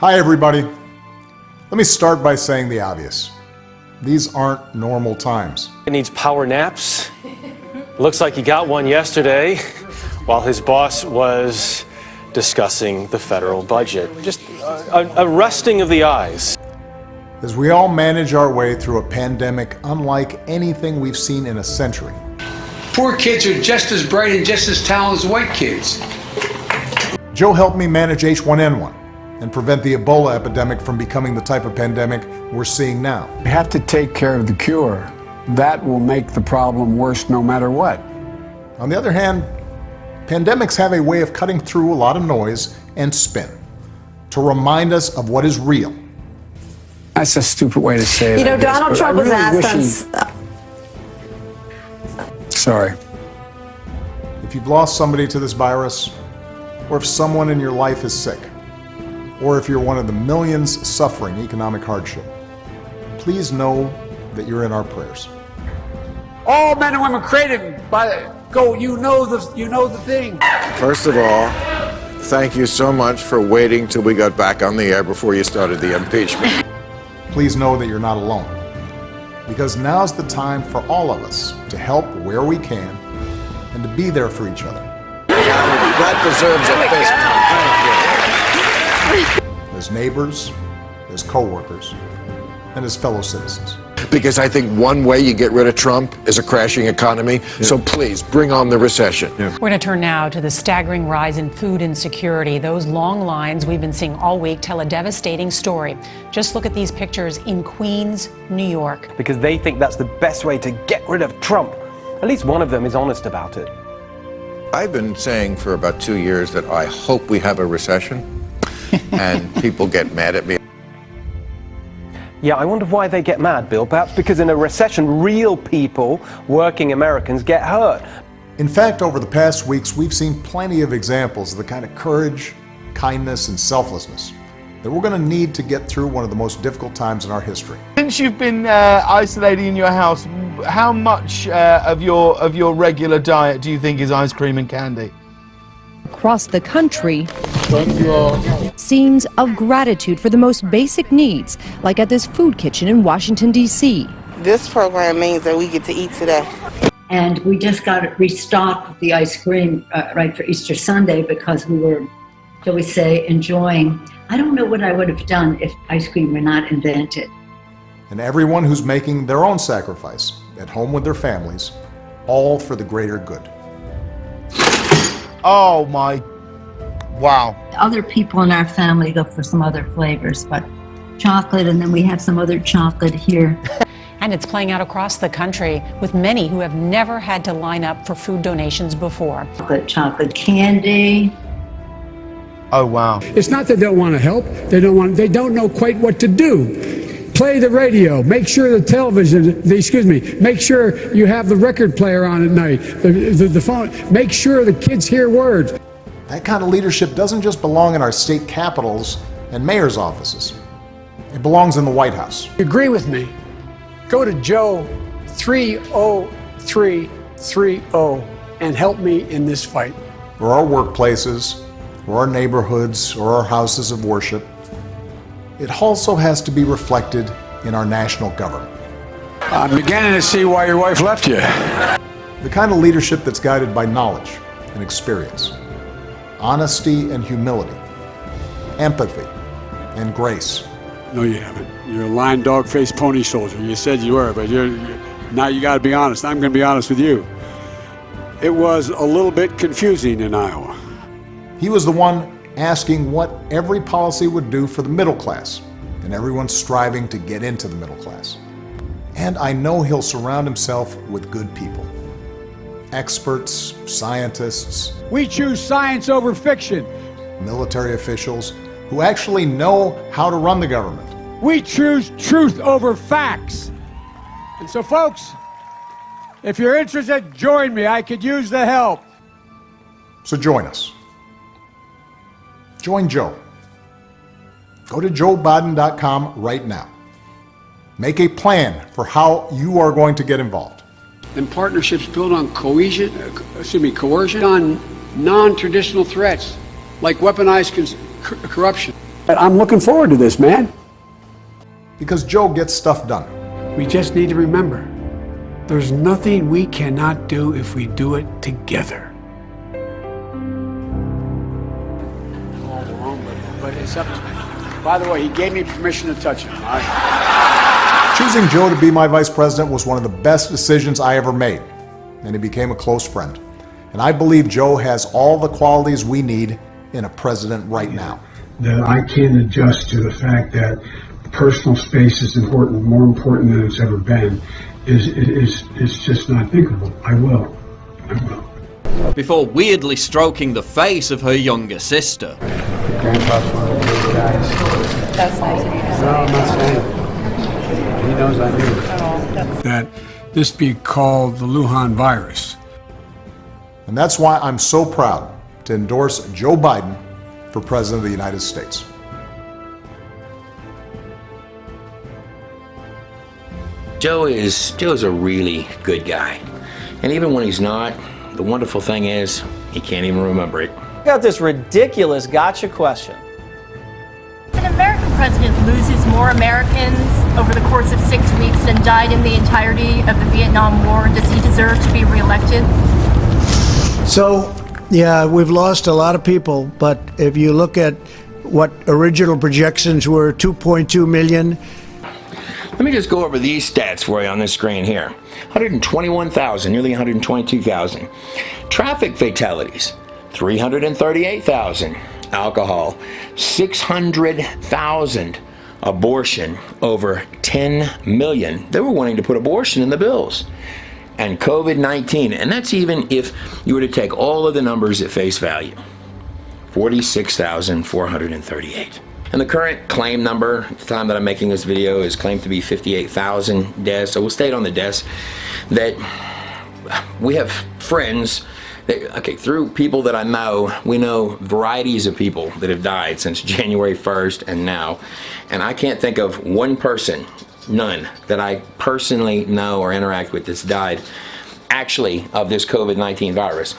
Hi, everybody. Let me start by saying the obvious. These aren't normal times. He needs power naps. Looks like he got one yesterday while his boss was discussing the federal budget. Just a resting of the eyes. As we all manage our way through a pandemic unlike anything we've seen in a century. Poor kids are just as bright and just as talented as white kids. Joe helped me manage H1N1 and prevent the Ebola epidemic from becoming the type of pandemic we're seeing now. We have to take care of the cure. That will make the problem worse no matter what. On the other hand, pandemics have a way of cutting through a lot of noise and spin to remind us of what is real. That's a stupid way to say it. You know, Donald Trump was asked us. Sorry. If you've lost somebody to this virus, or if someone in your life is sick, or if you're one of the millions suffering economic hardship, please know that you're in our prayers. All men and women created by you know the thing. First of all, thank you so much for waiting till we got back on the air before you started the impeachment. Please know that you're not alone, because now's the time for all of us to help where we can and to be there for each other. That deserves a fist bump. As neighbors, as co-workers, and as fellow citizens. Because I think one way you get rid of Trump is a crashing economy. Yeah. So please, bring on the recession. Yeah. We're going to turn now to the staggering rise in food insecurity. Those long lines we've been seeing all week tell a devastating story. Just look at these pictures in Queens, New York. Because they think that's the best way to get rid of Trump. At least one of them is honest about it. I've been saying for about 2 years that I hope we have a recession, and people get mad at me. Yeah, I wonder why they get mad, Bill. Perhaps because in a recession, real people, working Americans, get hurt. In fact, over the past weeks, we've seen plenty of examples of the kind of courage, kindness, and selflessness that we're going to need to get through one of the most difficult times in our history. Since you've been isolating in your house, how much of your regular diet do you think is ice cream and candy? Across the country, scenes of gratitude for the most basic needs, like at this food kitchen in Washington, D.C. This program means that we get to eat today. And we just got restocked with the ice cream right for Easter Sunday because we were, shall we say, enjoying. I don't know what I would have done if ice cream were not invented. And everyone who's making their own sacrifice at home with their families, all for the greater good. Oh my, wow. Other people in our family go for some other flavors, but chocolate, and then we have some other chocolate here. And it's playing out across the country with many who have never had to line up for food donations before. Chocolate candy. Oh wow. It's not that they don't want to help. They don't know quite what to do. Play the radio, make sure the television, make sure you have the record player on at night, the phone, make sure the kids hear words. That kind of leadership doesn't just belong in our state capitals and mayor's offices. It belongs in the White House. Agree with me? Go to Joe 30330 and help me in this fight. Or our workplaces, or our neighborhoods, or our houses of worship. It also has to be reflected in our national government. I'm beginning to see why your wife left you. The kind of leadership that's guided by knowledge and experience, honesty and humility, empathy and grace. No, you haven't. You're a lying dog-faced pony soldier. You said you were, but now you got to be honest. I'm going to be honest with you. It was a little bit confusing in Iowa. He was the one asking what every policy would do for the middle class, and everyone's striving to get into the middle class. And I know he'll surround himself with good people. Experts, scientists. We choose science over fiction. Military officials who actually know how to run the government. We choose truth over facts. And so, folks, if you're interested, join me. I could use the help. So join us. Join Joe. Go to joebiden.com right now. Make a plan for how you are going to get involved. And partnerships built on coercion, on non-traditional threats like weaponized corruption. I'm looking forward to this, man. Because Joe gets stuff done. We just need to remember, there's nothing we cannot do if we do it together. But it's up to me. By the way, he gave me permission to touch him. Choosing Joe to be my vice president was one of the best decisions I ever made, and he became a close friend. And I believe Joe has all the qualities we need in a president right now. That I can adjust to the fact that personal space is important, more important than it's ever been, is just not thinkable. I will. Before weirdly stroking the face of her younger sister. Grandpa's one of those guys. That's nice of you to say. No, I'm not saying it. He knows I do. That this be called the Wuhan virus. And that's why I'm so proud to endorse Joe Biden for President of the United States. Joe is a really good guy. And even when he's not, the wonderful thing is he can't even remember it. Got this ridiculous gotcha question. If an American president loses more Americans over the course of 6 weeks than died in the entirety of the Vietnam War, does he deserve to be reelected? So, yeah, we've lost a lot of people, but if you look at what original projections were, 2.2 million. Let me just go over these stats for you on this screen here. 121,000, nearly 122,000. Traffic fatalities, 338,000. Alcohol, 600,000. Abortion, over 10 million. They were wanting to put abortion in the bills. And COVID-19, and that's even if you were to take all of the numbers at face value, 46,438. And the current claim number at the time that I'm making this video is claimed to be 58,000 deaths. So we'll state on the deaths that we have friends that, okay, through people that I know, we know varieties of people that have died since January 1st and now. And I can't think of one person, none, that I personally know or interact with that's died actually of this COVID-19 virus.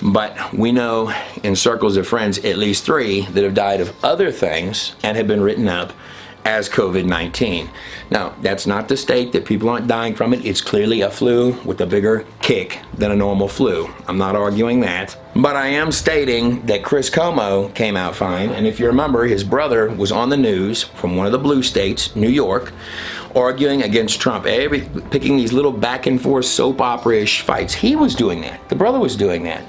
But we know in circles of friends at least 3 that have died of other things and have been written up as COVID-19. Now, that's not to state that people aren't dying from it. It's clearly a flu with a bigger kick than a normal flu. I'm not arguing that. But I am stating that Chris Cuomo came out fine. And if you remember, his brother was on the news from one of the blue states, New York, arguing against Trump, picking these little back and forth soap opera-ish fights. He was doing that. The brother was doing that.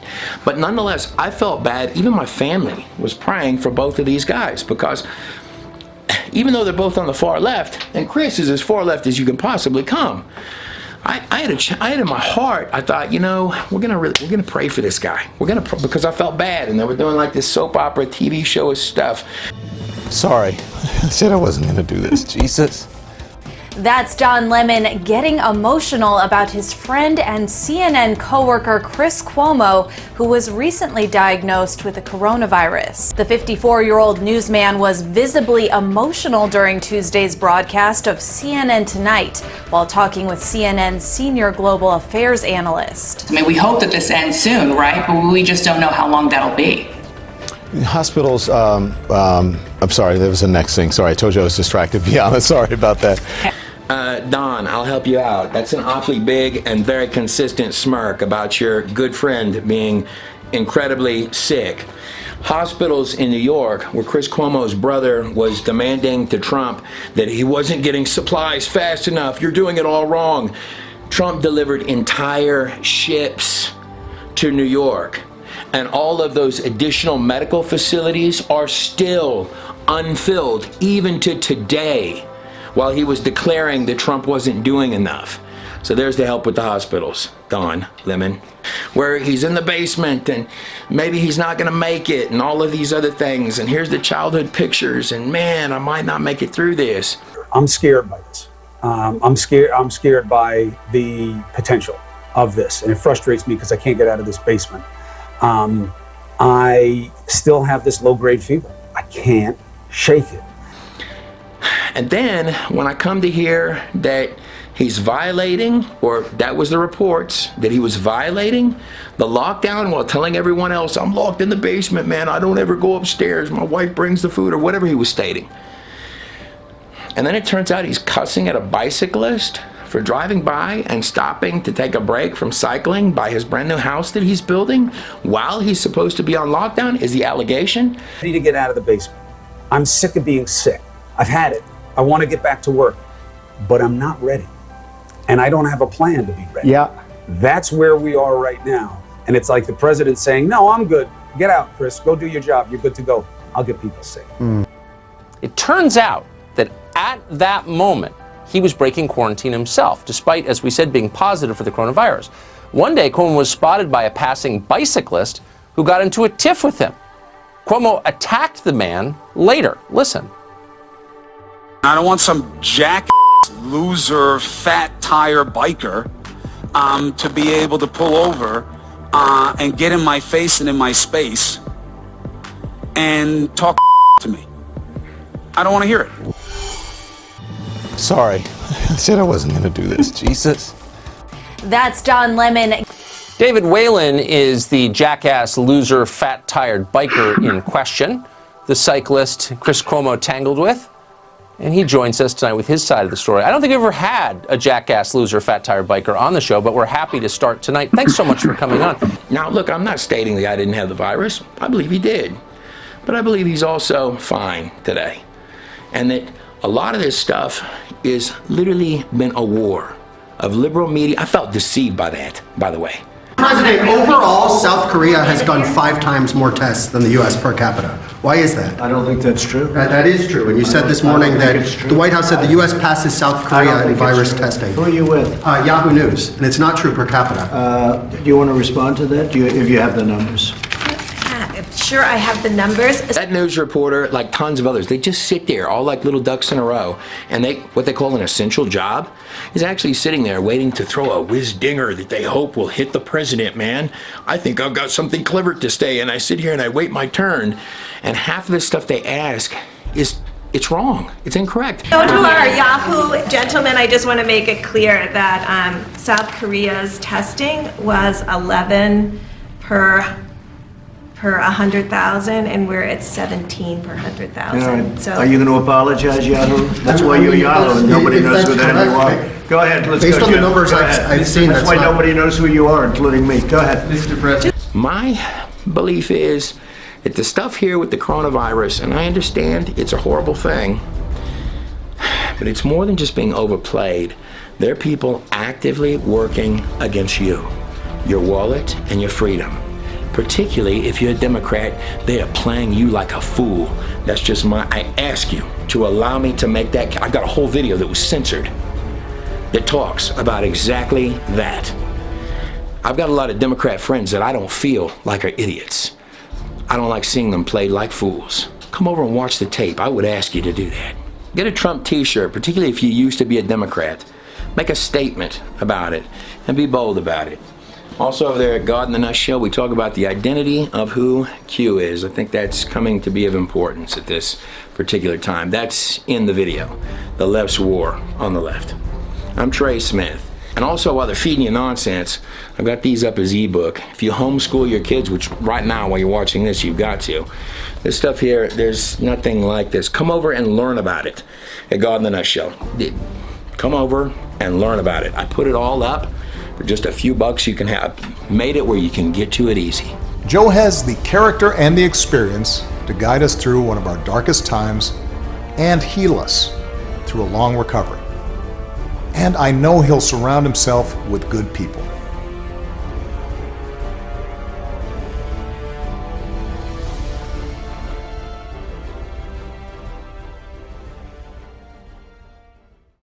But nonetheless, I felt bad. Even my family was praying for both of these guys because even though they're both on the far left, and Chris is as far left as you can possibly come, I had in my heart, I thought, you know, we're gonna pray for this guy. Because I felt bad, and they were doing like this soap opera TV show stuff. Sorry, I said I wasn't gonna do this. Jesus. That's Don Lemon getting emotional about his friend and CNN coworker Chris Cuomo, who was recently diagnosed with the coronavirus. The 54-year-old newsman was visibly emotional during Tuesday's broadcast of CNN Tonight while talking with CNN's senior global affairs analyst. I mean, we hope that this ends soon, right? But we just don't know how long that'll be. Hospitals, I'm sorry, there was the next thing. Sorry, I told you I was distracted. Be honest, sorry about that. Don, I'll help you out. That's an awfully big and very consistent smirk about your good friend being incredibly sick. Hospitals in New York, where Chris Cuomo's brother was demanding to Trump that he wasn't getting supplies fast enough, you're doing it all wrong. Trump delivered entire ships to New York. And all of those additional medical facilities are still unfilled, even to today, while he was declaring that Trump wasn't doing enough. So there's the help with the hospitals, Don Lemon, where he's in the basement and maybe he's not gonna make it and all of these other things. And here's the childhood pictures and man, I might not make it through this. I'm scared by this. I'm scared by the potential of this. And it frustrates me because I can't get out of this basement. I still have this low-grade fever. I can't shake it. And then when I come to hear that he's violating, or that was the reports, that he was violating the lockdown while telling everyone else, I'm locked in the basement, man, I don't ever go upstairs, my wife brings the food, or whatever he was stating. And then it turns out he's cussing at a bicyclist for driving by and stopping to take a break from cycling by his brand new house that he's building while he's supposed to be on lockdown, is the allegation. I need to get out of the basement. I'm sick of being sick. I've had it. I want to get back to work, but I'm not ready. And I don't have a plan to be ready. Yeah. That's where we are right now. And it's like the president saying, no, I'm good. Get out, Chris. Go do your job. You're good to go. I'll get people sick. It turns out that at that moment, he was breaking quarantine himself, despite, as we said, being positive for the coronavirus. One day, Cuomo was spotted by a passing bicyclist who got into a tiff with him. Cuomo attacked the man later. Listen. I don't want some jack loser, fat tire biker to be able to pull over and get in my face and in my space and talk to me. I don't want to hear it. Sorry. I said I wasn't going to do this. Jesus. That's Don Lemon. David Whalen is the jackass, loser, fat-tired biker in question, the cyclist Chris Cuomo tangled with. And he joins us tonight with his side of the story. I don't think we've ever had a jackass, loser, fat-tired biker on the show, but we're happy to start tonight. Thanks so much for coming on. Now, look, I'm not stating the guy didn't have the virus. I believe he did. But I believe he's also fine today. And that a lot of this stuff is literally been a war of liberal media. I felt deceived by that, by the way. President, overall, South Korea has done 5 times more tests than the U.S. per capita. Why is that? I don't think that's true. That is true. And you said this morning that the White House said the U.S. passes South Korea in virus testing. Who are you with? Yahoo News. And it's not true per capita. Do you want to respond to that? If you have the numbers? Sure, I have the numbers. That news reporter, like tons of others, they just sit there, all like little ducks in a row, and what they call an essential job is actually sitting there waiting to throw a whiz-dinger that they hope will hit the president, man. I think I've got something clever to say, and I sit here and I wait my turn, and half of the stuff they ask it's wrong. It's incorrect. So to our Yahoo gentlemen, I just want to make it clear that South Korea's testing was 11 per 100,000, and we're at 17 per 100,000. So are you going to apologize, Yahoo? That's why you're Yahoo, and nobody knows who the hell you are. Go ahead, let's go. Based on the numbers I've seen, that's why nobody knows who you are, including me. Go ahead. Mr. President. My belief is that the stuff here with the coronavirus, and I understand it's a horrible thing, but it's more than just being overplayed. There are people actively working against you, your wallet, and your freedom. Particularly if you're a Democrat, they are playing you like a fool. That's just I ask you to allow me to make that. I've got a whole video that was censored that talks about exactly that. I've got a lot of Democrat friends that I don't feel like are idiots. I don't like seeing them played like fools. Come over and watch the tape. I would ask you to do that. Get a Trump t-shirt, particularly if you used to be a Democrat. Make a statement about it and be bold about it. Also over there at God in the Nut Show, we talk about the identity of who Q is. I think that's coming to be of importance at this particular time. That's in the video, The Left's War on the Left. I'm Trey Smith. And also, while they're feeding you nonsense, I've got these up as ebook. If you homeschool your kids, which right now while you're watching this, you've got to. This stuff here, there's nothing like this. Come over and learn about it at God in the Nut Show. Come over and learn about it. I put it all up. For just a few bucks, you can have made it where you can get to it easy. Joe has the character and the experience to guide us through one of our darkest times and heal us through a long recovery. And I know he'll surround himself with good people.